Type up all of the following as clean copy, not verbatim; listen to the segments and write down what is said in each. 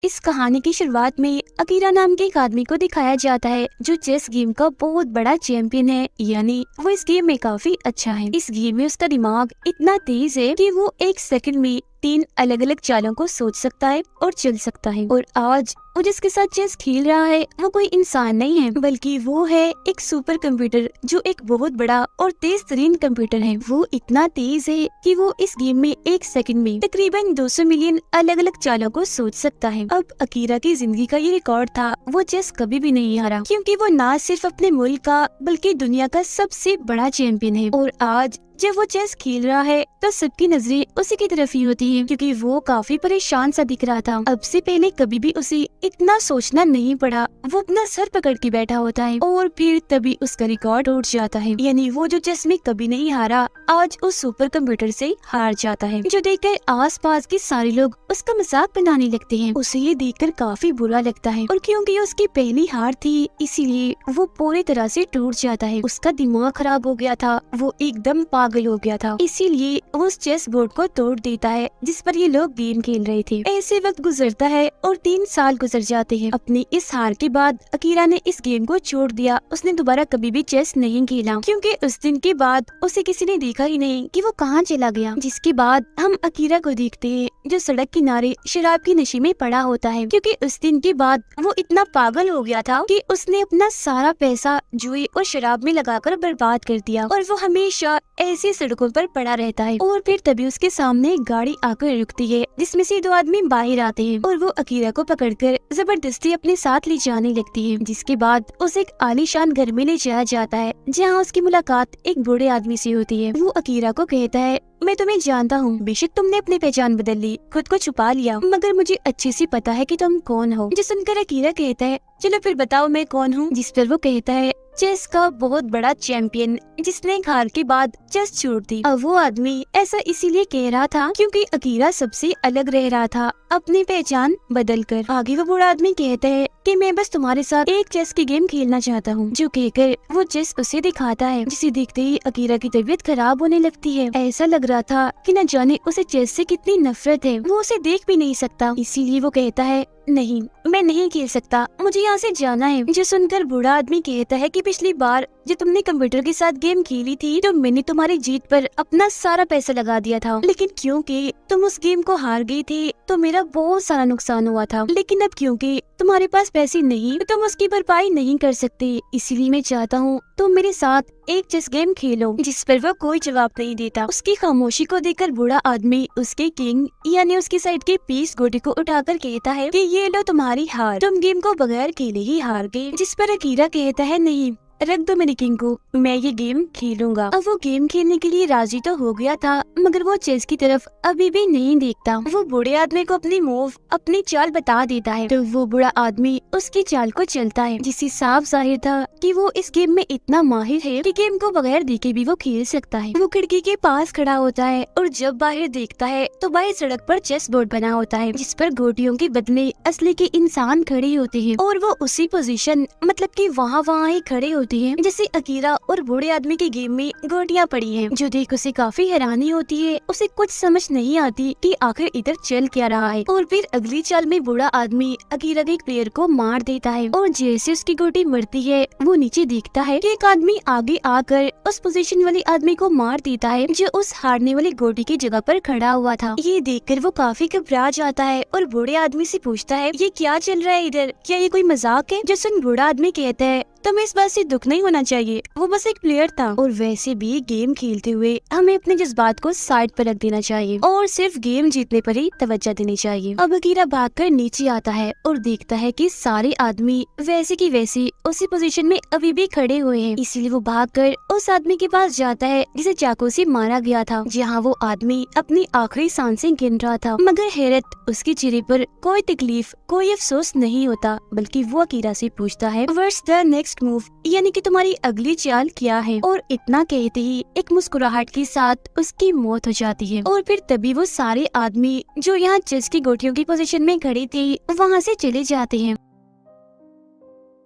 इस कहानी की शुरुआत में अकीरा नाम के एक आदमी को दिखाया जाता है जो चेस गेम का बहुत बड़ा चैंपियन है, यानी वो इस गेम में काफी अच्छा है। इस गेम में उसका दिमाग इतना तेज है कि वो एक सेकंड में 3 अलग अलग चालों को सोच सकता है और चल सकता है। और आज वो जिसके साथ चेस खेल रहा है वो कोई इंसान नहीं है, बल्कि वो है एक सुपर कंप्यूटर जो एक बहुत बड़ा और तेज तरीन कंप्यूटर है। वो इतना तेज है कि वो इस गेम में एक सेकंड में तकरीबन 200 मिलियन अलग अलग चालों को सोच सकता है। अब अकीरा की जिंदगी का ये रिकॉर्ड था, वो चेस कभी भी नहीं हारा, क्योंकि वो न सिर्फ अपने मुल्क का बल्कि दुनिया का सबसे बड़ा चैंपियन है। और आज जब वो चेस खेल रहा है तो सबकी नजरें उसी की तरफ ही होती है, क्योंकि वो काफी परेशान सा दिख रहा था। अब से पहले कभी भी उसे इतना सोचना नहीं पड़ा। वो अपना सर पकड़ के बैठा होता है और फिर तभी उसका रिकॉर्ड उठ जाता है, यानी वो जो चेस में कभी नहीं हारा आज उस सुपर कंप्यूटर से हार जाता है। जो देखकर आसपास के सारे लोग उसका मजाक बनाने लगते हैं। उसे ये देखकर काफी बुरा लगता है, और क्योंकि उसकी पहली हार थी इसीलिए वो पूरी तरह से टूट जाता है। उसका दिमाग खराब हो गया था, वो एकदम पागल हो गया था, इसीलिए वो उस चेस बोर्ड को तोड़ देता है जिस पर ये लोग गेम खेल रहे थे। ऐसे वक्त गुजरता है और 3 साल गुजर जाते हैं। अपनी इस हार के बाद अकीरा ने इस गेम को छोड़ दिया। उसने दोबारा कभी भी चेस नहीं खेला, क्योंकि उस दिन के बाद उसे किसी ने देखा ही नहीं कि वो कहाँ चला गया। जिसके बाद हम अकीरा को देखते हैं जो सड़क किनारे शराब की नशे में पड़ा होता है, क्योंकि उस दिन के बाद वो इतना पागल हो गया था कि उसने अपना सारा पैसा जुए और शराब में लगाकर बर्बाद कर दिया, और वो हमेशा ऐसी सड़कों पर पड़ा रहता है। और फिर तभी उसके सामने एक गाड़ी आकर रुकती है जिसमें से 2 आदमी बाहर आते हैं, और वो अकीरा को पकड़कर जबरदस्ती अपने साथ ले जाने लगती है। जिसके बाद उसे एक आलीशान घर में ले जाया जाता है जहाँ उसकी मुलाकात एक बूढ़े आदमी से होती है। वो अकीरा को कहता है, मैं तुम्हें जानता हूँ, बेशक तुमने अपनी पहचान बदल ली, खुद को छुपा लिया, मगर मुझे अच्छे से पता है कि तुम कौन हो। जो सुनकर अकीरा कहता है, चलो फिर बताओ मैं कौन हूँ। जिस पर वो कहता है, चेस का बहुत बड़ा चैंपियन जिसने एक हार के बाद चेस छोड़ दी। अब वो आदमी ऐसा इसीलिए कह रहा था क्योंकि अकीरा सबसे अलग रह रहा था अपनी पहचान बदल कर। आगे वो बूढ़ा आदमी कहता है कि मैं बस तुम्हारे साथ एक चेस की गेम खेलना चाहता हूँ। जो कहकर वो चेस उसे दिखाता है, जिसे देखते ही अकीरा की तबीयत खराब होने लगती है। ऐसा लग रहा था कि न जाने उसे चेस से कितनी नफरत है, वो उसे देख भी नहीं सकता। इसीलिए वो कहता है, नहीं मैं नहीं खेल सकता, मुझे यहाँ से जाना है। जो सुनकर बूढ़ा आदमी कहता है कि पिछली बार जो तुमने कंप्यूटर के साथ गेम खेली थी तो मैंने तुम्हारी जीत पर अपना सारा पैसा लगा दिया था, लेकिन क्योंकि तुम उस गेम को हार गई थी तो मेरा बहुत सारा नुकसान हुआ था। लेकिन अब क्योंकि तुम्हारे पास पैसे नहीं तो तुम उसकी भरपाई नहीं कर सकते, इसीलिए मैं चाहता हूँ तुम मेरे साथ एक चेस गेम खेलो। जिस पर वो कोई जवाब नहीं देता। उसकी खामोशी को देखकर बूढ़ा आदमी उसके किंग यानी उसकी साइड के पीस गोटी को उठाकर कहता है कि ये लो तुम्हारी हार, तुम गेम को बगैर खेले ही हार गए। जिस पर अकीरा कहता है, नहीं रख दो मेरे किंग को, मैं ये गेम खेलूंगा। अब वो गेम खेलने के लिए राजी तो हो गया था, मगर वो चेस की तरफ अभी भी नहीं देखता। वो बूढ़े आदमी को अपनी मूव अपनी चाल बता देता है, तो वो बूढ़ा आदमी उसकी चाल को चलता है, जिससे साफ जाहिर था कि वो इस गेम में इतना माहिर है कि गेम को बगैर देखे भी वो खेल सकता है। वो खिड़की के पास खड़ा होता है और जब बाहर देखता है तो बाहर सड़क पर चेस बोर्ड बना होता है, जिस पर गोटियों के बदले असली के इंसान खड़े होते हैं, और वो उसी पोजीशन मतलब कि वहाँ ही खड़े होते हैं जैसे अकीरा और बूढ़े आदमी के गेम में गोटियां पड़ी हैं। जो देख उसे काफी हैरानी होती है, उसे कुछ समझ नहीं आती कि आखिर इधर चल क्या रहा है। और फिर अगली चाल में बूढ़ा आदमी अकीरा के एक प्लेयर को मार देता है, और जैसे उसकी गोटी मरती है वो नीचे देखता है कि एक आदमी आगे आकर उस पोजीशन वाले आदमी को मार देता है जो उस हारने वाली गोटी की जगह पर खड़ा हुआ था। ये देखकर वो काफी घबरा जाता है और बूढ़े आदमी से पूछता है, ये क्या चल रहा है इधर, क्या ये कोई मजाक है। जो सुन बूढ़ा आदमी कहता है, तुम्हें इस बात से दुख नहीं होना चाहिए, वो बस एक प्लेयर था, और वैसे भी गेम खेलते हुए हमें अपने जज्बात को साइड पर रख देना चाहिए और सिर्फ गेम जीतने पर ही तवज्जो देनी चाहिए। अब अकीरा भागकर नीचे आता है और देखता है कि सारे आदमी वैसे की वैसे उसी पोजीशन में अभी भी खड़े हुए हैं। इसीलिए वो भागकर उस आदमी के पास जाता है जिसे चाकू से मारा गया था, जहाँ वो आदमी अपनी आखिरी सांसें गिन रहा था। मगर हैरत, उसके चेहरे पर कोई तकलीफ कोई अफसोस नहीं होता, बल्कि वो अकीरा से पूछता है, व्हाट्स द नेक्स्ट मूव, यानी कि तुम्हारी अगली चाल क्या है। और इतना कहते ही एक मुस्कुराहट के साथ उसकी मौत हो जाती है। और फिर तभी वो सारे आदमी जो यहाँ चेस की गोटियों की पोजीशन में खड़े थे वहाँ से चले जाते हैं।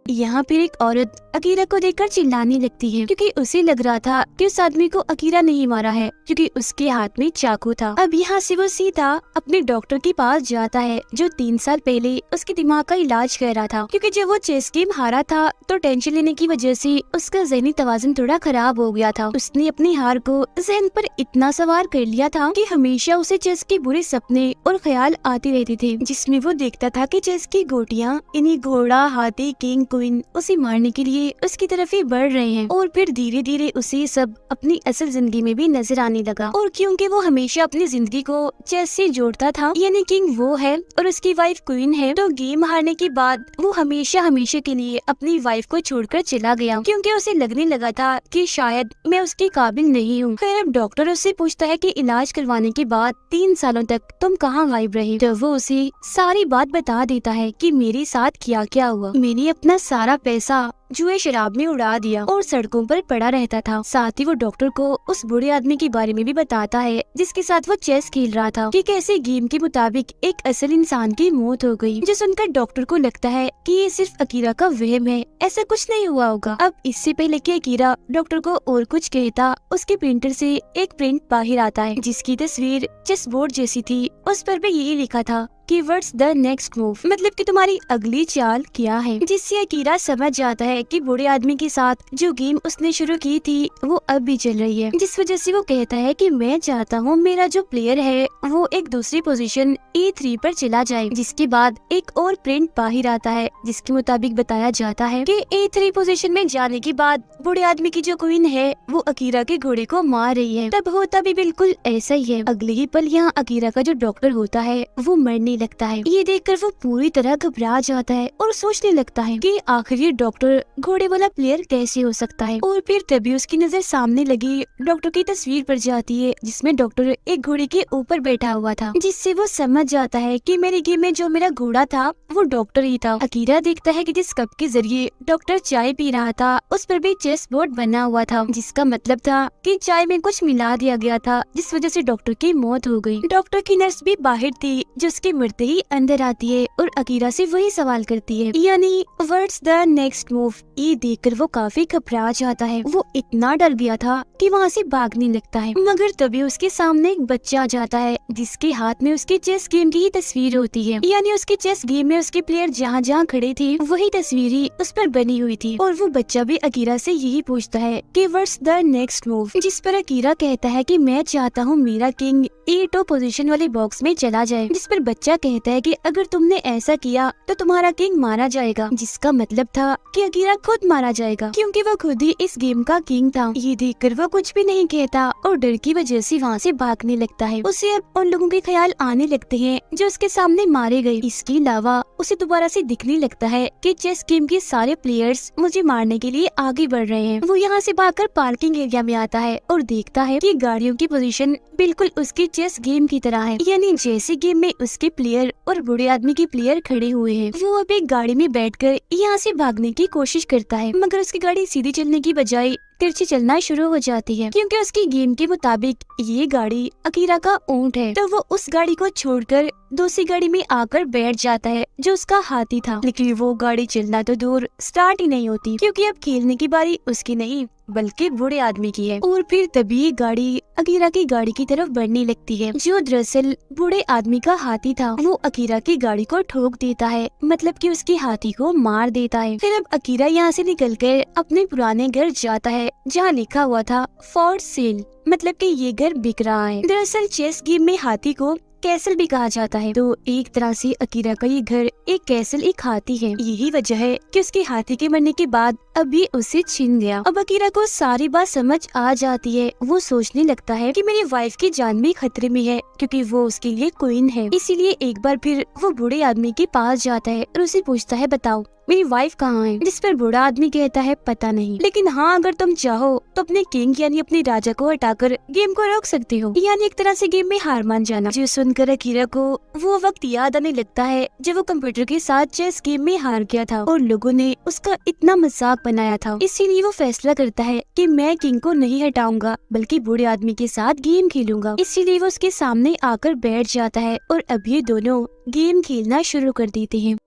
यहाँ फिर एक औरत अकीरा को देखकर चिल्लाने लगती है क्योंकि उसे लग रहा था कि उस आदमी को अकीरा नहीं मारा है क्योंकि उसके हाथ में चाकू था। अब यहाँ से वो सीधा अपने डॉक्टर के पास जाता है जो 3 साल पहले उसके दिमाग का इलाज कर रहा था, क्योंकि जब वो चेस गेम हारा था तो टेंशन लेने की वजह से उसका ज़हनी तवाज़ुन थोड़ा खराब हो गया था। उसने अपनी हार को जहन पर इतना सवार कर लिया था कि हमेशा उसे चेस के बुरे सपने और ख्याल आते रहते थे, जिसमें वो देखता था कि चेस की गोटियाँ इन्हीं घोड़ा, हाथी, किंग, क्वीन उसे मारने के लिए उसकी तरफ ही बढ़ रहे हैं। और फिर धीरे धीरे उसे सब अपनी असल जिंदगी में भी नजर आने लगा। और क्योंकि वो हमेशा अपनी जिंदगी को चेस से जोड़ता था, यानी किंग वो है और उसकी वाइफ क्वीन है, तो गेम हारने के बाद वो हमेशा हमेशा के लिए अपनी वाइफ को छोड़कर चला गया क्योंकि उसे लगने लगा था कि शायद मैं उसके काबिल नहीं हूँ। फिर अब डॉक्टर उससे पूछता है कि इलाज करवाने के बाद 3 सालों तक तुम कहाँ गायब रही, तो वो उसे सारी बात बता देता है कि मेरे साथ क्या क्या हुआ। मैंने अपना सारा पैसा जुए शराब में उड़ा दिया और सड़कों पर पड़ा रहता था। साथ ही वो डॉक्टर को उस बुरे आदमी के बारे में भी बताता है जिसके साथ वो चेस खेल रहा था कि कैसे गेम के मुताबिक एक असल इंसान की मौत हो गई, जो सुनकर डॉक्टर को लगता है कि ये सिर्फ अकीरा का वहम है, ऐसा कुछ नहीं हुआ होगा। अब इससे पहले कि अकीरा डॉक्टर को और कुछ कहता, उसके प्रिंटर से एक प्रिंट बाहर आता है जिसकी तस्वीर चेस बोर्ड जैसी थी। उस पर भी यही लिखा था कि व्हाट्स द नेक्स्ट मूव, मतलब कि तुम्हारी अगली चाल क्या है, जिससे अकीरा समझ जाता है कि बूढ़े आदमी के साथ जो गेम उसने शुरू की थी वो अब भी चल रही है। जिस वजह से वो कहता है कि मैं चाहता हूँ मेरा जो प्लेयर है वो एक दूसरी पोजीशन E3 पर चला जाए। जिसके बाद एक और प्रिंट बाहर आता है जिसके मुताबिक बताया जाता है कि E3 पोजीशन में जाने के बाद बूढ़े आदमी की जो क्वीन है वो अकीरा के घोड़े को मार रही है। तब होता भी बिल्कुल ऐसा ही है। अगले ही पल यहाँ अकीरा का जो डॉक्टर होता है वो मरने लगता है। ये देखकर वो पूरी तरह घबरा जाता है और सोचने लगता है कि आखिर ये डॉक्टर घोड़े वाला प्लेयर कैसे हो सकता है। और फिर तभी उसकी नजर सामने लगी डॉक्टर की तस्वीर पर जाती है जिसमें डॉक्टर एक घोड़े के ऊपर बैठा हुआ था, जिससे वो समझ जाता है कि मेरे गेम में जो मेरा घोड़ा था वो डॉक्टर ही था। अकीरा देखता है कि जिस कप के जरिए डॉक्टर चाय पी रहा था उस पर भी चेस बोर्ड बना हुआ था, जिसका मतलब था कि चाय में कुछ मिला दिया गया था जिस वजह से डॉक्टर की मौत हो गई। डॉक्टर की नर्स भी बाहर थी जो उसके मरते ही अंदर आती है और अकीरा से वही सवाल करती है, यानी व्हाट्स द नेक्स्ट मूव। ये देखकर वो काफी घबरा जाता है। वो इतना डर गया था कि वहाँ से भागने लगता है, मगर तभी उसके सामने एक बच्चा आ जाता है जिसके हाथ में उसके चेस गेम की ही तस्वीर होती है, यानी उसके चेस गेम में उसके प्लेयर जहाँ जहाँ खड़े थे वही तस्वीर ही उस पर बनी हुई थी। और वो बच्चा भी अकीरा से यही पूछता है कि व्हाट्स द नेक्स्ट मूव, जिस पर अकीरा कहता है कि मैं चाहता हूँ मेरा किंग E2 पोजीशन वाले बॉक्स में चला जाए, जिस पर बच्चा कहता है कि अगर तुमने ऐसा किया तो तुम्हारा किंग मारा जाएगा, जिसका मतलब था कि अकीरा खुद मारा जाएगा क्योंकि वो खुद ही इस गेम का किंग था। ये देखकर वो कुछ भी नहीं कहता और डर की वजह से वहाँ से भागने लगता है। उसे अब उन लोगों के ख्याल आने लगते हैं जो उसके सामने मारे गए। इसके अलावा उसे दोबारा से दिखने लगता है कि चेस गेम के सारे प्लेयर्स मुझे मारने के लिए आगे बढ़ रहे हैं। वो यहाँ से भागकर पार्किंग एरिया में आता है और देखता है कि गाड़ियों की पोजीशन बिल्कुल उसकी चेस गेम की तरह है, यानी जैसे गेम में उसके प्लेयर और बूढ़े आदमी के प्लेयर खड़े हुए हैं। वो अब एक गाड़ी में बैठकर यहाँ से भागने की कोशिश करता है, मगर उसकी गाड़ी सीधी चलने की बजाय तिरछी चलना शुरू हो जाती है क्योंकि उसकी गेम के मुताबिक ये गाड़ी अकीरा का ऊंट है। तो वो उस गाड़ी को छोड़कर दूसरी गाड़ी में आकर बैठ जाता है जो उसका हाथी था, लेकिन वो गाड़ी चलना तो दूर स्टार्ट ही नहीं होती क्योंकि अब खेलने की बारी उसकी नहीं बल्कि बूढ़े आदमी की है। और फिर तभी ये गाड़ी अकीरा की गाड़ी की तरफ बढ़ने लगती है जो दरअसल बूढ़े आदमी का हाथी था। वो अकीरा की गाड़ी को ठोक देता है, मतलब कि उसके हाथी को मार देता है। फिर अब अकीरा यहाँ से निकलकर अपने पुराने घर जाता है जहाँ लिखा हुआ था फॉर सेल, मतलब कि ये घर बिक रहा है। दरअसल चेस गेम में हाथी को कैसल भी कहा जाता है, तो एक तरह से अकीरा का ये घर एक कैसल एक हाथी है। यही वजह है कि उसके हाथी के मरने के बाद अब ये उसे छीन गया। अब अकीरा को सारी बात समझ आ जाती है। वो सोचने लगता है कि मेरी वाइफ की जान भी खतरे में है क्योंकि वो उसके लिए क्वीन है। इसीलिए एक बार फिर वो बूढ़े आदमी के पास जाता है और उसे पूछता है बताओ मेरी वाइफ कहाँ है, जिस पर बूढ़ा आदमी कहता है पता नहीं, लेकिन हाँ अगर तुम चाहो तो अपने किंग यानी अपने राजा को हटाकर गेम को रोक सकती हो, यानी एक तरह से गेम में हार मान जाना। जो सुनकर अकीरा को वो वक्त याद आने लगता है जब वो कंप्यूटर के साथ चेस गेम में हार गया था और लोगों ने उसका इतना मजाक बनाया था। इसीलिए वो फैसला करता है कि मैं किंग को नहीं हटाऊंगा बल्कि बूढ़े आदमी के साथ गेम खेलूंगा। इसीलिए वो उसके सामने आकर बैठ जाता है और अब ये दोनों गेम खेलना शुरू कर देते हैं।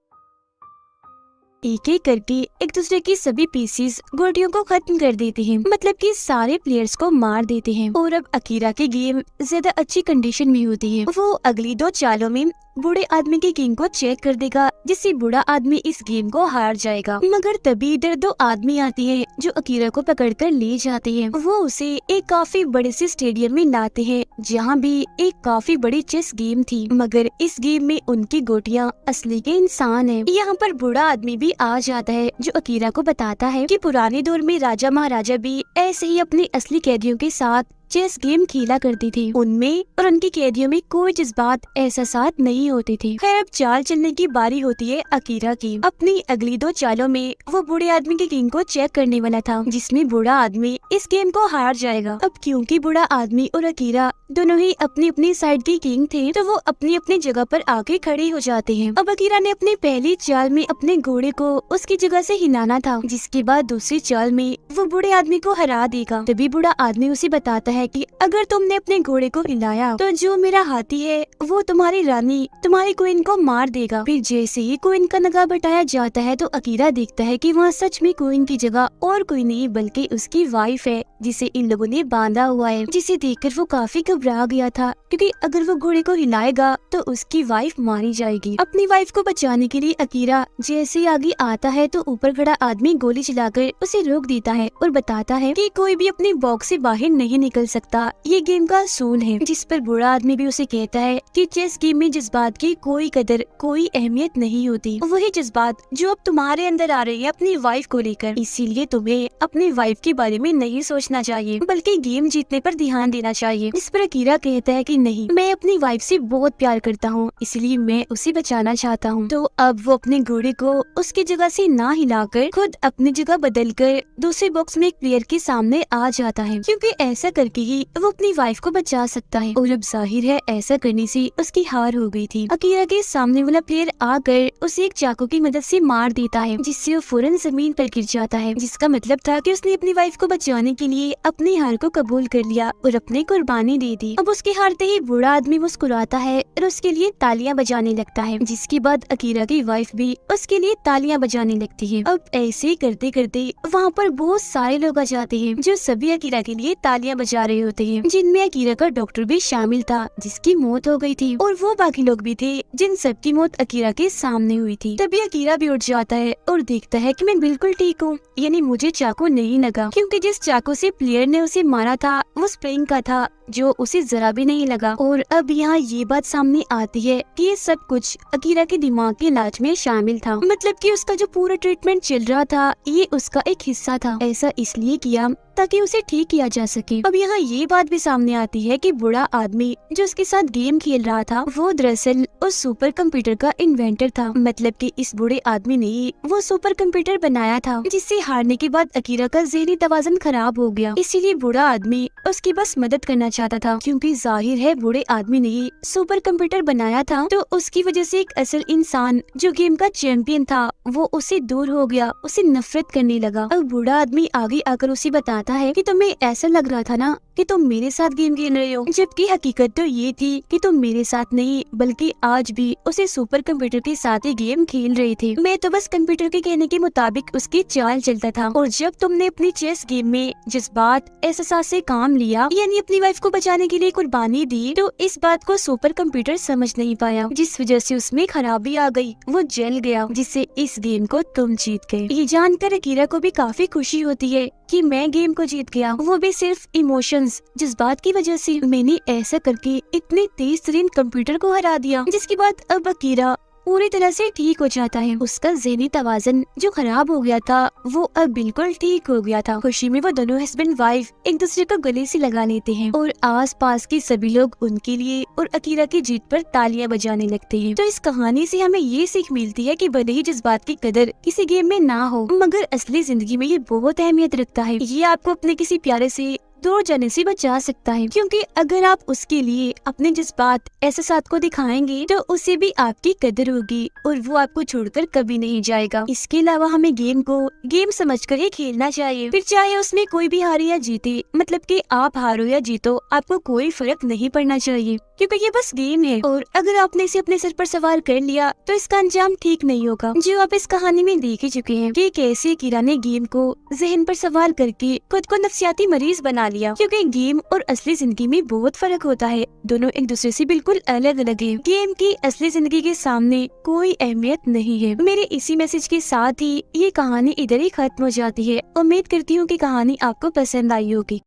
एक एक करके एक दूसरे की सभी पीसेस गोटियों को खत्म कर देते हैं, मतलब कि सारे प्लेयर्स को मार देते हैं। और अब अकीरा की गेम ज्यादा अच्छी कंडीशन में होती है। वो अगली 2 चालों में बूढ़े आदमी की गेम को चेक कर देगा, जिससे बूढ़ा आदमी इस गेम को हार जाएगा। मगर तभी इधर 2 आदमी आते हैं जो अकीरा को पकड़कर ले जाते हैं। वो उसे एक काफी बड़े से स्टेडियम में लाते हैं, जहाँ भी एक काफी बड़ी चेस गेम थी, मगर इस गेम में उनकी गोटियां असली के इंसान हैं। यहाँ पर बूढ़ा आदमी भी आ जाता है, जो अकीरा को बताता है कि पुराने दौर में राजा महाराजा भी ऐसे ही अपने असली कैदियों के साथ चेस गेम खेला करती थी। उनमें और उनकी कैदियों में कोई जज्बात एहसासात नहीं होते थे। खैर अब चाल चलने की बारी होती है अकीरा की। अपनी अगली 2 चालों में वो बूढ़े आदमी की गेम को चेक करने वाला था, जिसमें बूढ़ा आदमी इस गेम को हार जाएगा। अब क्योंकि बूढ़ा आदमी और अकीरा दोनों ही अपनी अपनी साइड की किंग थे, तो वो अपनी अपनी जगह पर आके खड़े हो जाते हैं। अब अकीरा ने अपनी पहली चाल में अपने घोड़े को उसकी जगह से हिलाना था, जिसके बाद दूसरी चाल में वो बूढ़े आदमी को हरा देगा। तभी बूढ़ा आदमी उसे बताता है कि अगर तुमने अपने घोड़े को हिलाया तो जो मेरा हाथी है वो तुम्हारी रानी, तुम्हारी क्वीन को मार देगा। फिर जैसे ही क्वीन का नगाह बटाया जाता है तो अकीरा देखता है कि वहाँ सच में क्वीन की जगह और कोई नहीं बल्कि उसकी वाइफ है, जिसे इन लोगों ने बांधा हुआ है। जिसे देखकर वो काफी घबरा गया था, क्योंकि अगर वो घोड़े को हिलाएगा तो उसकी वाइफ मारी जाएगी। अपनी वाइफ को बचाने के लिए अकीरा जैसे ही आगे आता है तो ऊपर खड़ा आदमी गोली चलाकर उसे रोक देता है और बताता है कि कोई भी अपनी बॉक्स से बाहर नहीं निकल सकता, ये गेम का असूल है। जिस पर बूढ़ा आदमी भी उसे कहता है कि चेस गेम में जज्बात की कोई कदर कोई अहमियत नहीं होती, वही जज्बात जो अब तुम्हारे अंदर आ रही है अपनी वाइफ को लेकर, इसीलिए तुम्हें अपनी वाइफ के बारे में नहीं सोचना चाहिए बल्कि गेम जीतने पर ध्यान देना चाहिए। इस पर अकीरा कहता है कि नहीं, मैं अपनी वाइफ से बहुत प्यार करता हूँ, इसलिए मैं उसे बचाना चाहता हूँ। तो अब वो अपने घोड़े को उसकी जगह से ना हिलाकर खुद अपनी जगह बदलकर दूसरे बॉक्स में एक प्लेयर के सामने आ जाता है, क्योंकि ऐसा करके ही वो अपनी वाइफ को बचा सकता है। और अब जाहिर है ऐसा करने से उसकी हार हो गई थी। अकीरा के सामने वाला प्लेयर आकर उसे एक चाकू की मदद से मार देता है, जिससे वो फौरन जमीन पर गिर जाता है, जिसका मतलब था कि उसने अपनी वाइफ को बचाने के लिए अपनी हार को कबूल कर लिया और अपनी कुर्बानी दे दी। अब उसके हारते ही बूढ़ा आदमी मुस्कुराता है और उसके लिए तालियां बजाने लगता है, जिसके बाद अकीरा की वाइफ भी उसके लिए तालियां बजाने लगती है। अब ऐसे करते करते वहाँ पर बहुत सारे लोग आ जाते हैं, जो सभी अकीरा के लिए तालियां बजा रहे होते हैं, जिनमें अकीरा का डॉक्टर भी शामिल था, जिसकी मौत हो गई थी, और वो बाकी लोग भी थे जिन सबकी मौत अकीरा के सामने हुई थी। तभी अकीरा भी उठ जाता है और देखता है कि मैं बिल्कुल ठीक हूँ, यानी मुझे चाकू नहीं लगा, क्योंकि जिस चाकू से प्लेयर ने उसे मारा था वो स्प्रिंग का था, जो उसे जरा भी नहीं लगा। और अब यहाँ ये बात सामने आती है कि ये सब कुछ अकीरा के दिमाग के इलाज में शामिल था, मतलब कि उसका जो पूरा ट्रीटमेंट चल रहा था ये उसका एक हिस्सा था। ऐसा इसलिए किया ताकि उसे ठीक किया जा सके। अब यहाँ ये बात भी सामने आती है कि बूढ़ा आदमी जो उसके साथ गेम खेल रहा था वो दरअसल उस सुपर कंप्यूटर का इन्वेंटर था, मतलब कि इस बूढ़े आदमी ने वो सुपर कंप्यूटर बनाया था, जिससे हारने के बाद अकीरा का ज़हनी तवाज़ुन खराब हो गया। इसीलिए बूढ़ा आदमी उसकी बस मदद करना चाहता था, क्योंकि जाहिर है बूढ़े आदमी ने सुपर कंप्यूटर बनाया था, तो उसकी वजह से एक असल इंसान जो गेम का चैंपियन था वो उससे दूर हो गया, उसे नफरत करने लगा। अब बूढ़ा आदमी आगे आकर उसे बताता है कि तुम्हें ऐसा लग रहा था ना कि तुम मेरे साथ गेम खेल रहे हो, जबकि हकीकत तो ये थी कि तुम मेरे साथ नहीं बल्कि आज भी उसे सुपर कंप्यूटर के साथ ही गेम खेल रहे थे। मैं तो बस कंप्यूटर के कहने के मुताबिक उसकी चाल चलता था, और जब तुमने अपनी चेस गेम में जज्बात एहसास से काम लिया, यानी अपनी वाइफ को बचाने के लिए कुर्बानी दी, तो इस बात को सुपर कंप्यूटर समझ नहीं पाया, जिस वजह से उसमें खराबी आ गई, वो जल गया, जिससे इस गेम को तुम जीत गए। ये जानकर अकीरा को भी काफी खुशी होती है कि मैं गेम को जीत गया, वो भी सिर्फ इमोशंस जज्बात की वजह से। मैंने ऐसा करके इतने तेज तरीन कंप्यूटर को हरा दिया, जिसके बाद अब अकीरा पूरी तरह से ठीक हो जाता है। उसका ज़हनी तवाज़ुन जो खराब हो गया था वो अब बिल्कुल ठीक हो गया था। खुशी में वो दोनों हस्बैंड वाइफ एक दूसरे को गले से लगा लेते हैं, और आस पास के सभी लोग उनके लिए और अकीरा की जीत पर तालियां बजाने लगते हैं। तो इस कहानी से हमें ये सीख मिलती है कि भले ही जज्बात की कदर किसी गेम में ना हो, मगर असली जिंदगी में ये बहुत अहमियत रखता है। ये आपको अपने किसी प्यारे से दूर जाने से बचा सकता है, क्योंकि अगर आप उसके लिए अपने जज्बात एहसास को दिखाएंगे तो उसे भी आपकी कदर होगी और वो आपको छोड़कर कभी नहीं जाएगा। इसके अलावा हमें गेम को गेम समझकर ही खेलना चाहिए, फिर चाहे उसमें कोई भी हारे या जीते, मतलब कि आप हारो या जीतो आपको कोई फर्क नहीं पड़ना चाहिए। क्योंकि ये बस गेम है और अगर आपने इसे अपने सिर पर सवार कर लिया तो इसका अंजाम ठीक नहीं होगा। जो आप इस कहानी में देख ही चुके हैं कि कैसे कीरा ने गेम को जहन पर सवार करके खुद को नफ्सियाती मरीज बना लिया, क्योंकि गेम और असली जिंदगी में बहुत फर्क होता है। दोनों एक दूसरे से बिल्कुल अलग अलग है। गेम की असली जिंदगी के सामने कोई अहमियत नहीं है। मेरे इसी मैसेज के साथ ही ये कहानी इधर ही खत्म हो जाती है। उम्मीद करती हूँ कि कहानी आपको पसंद आई होगी।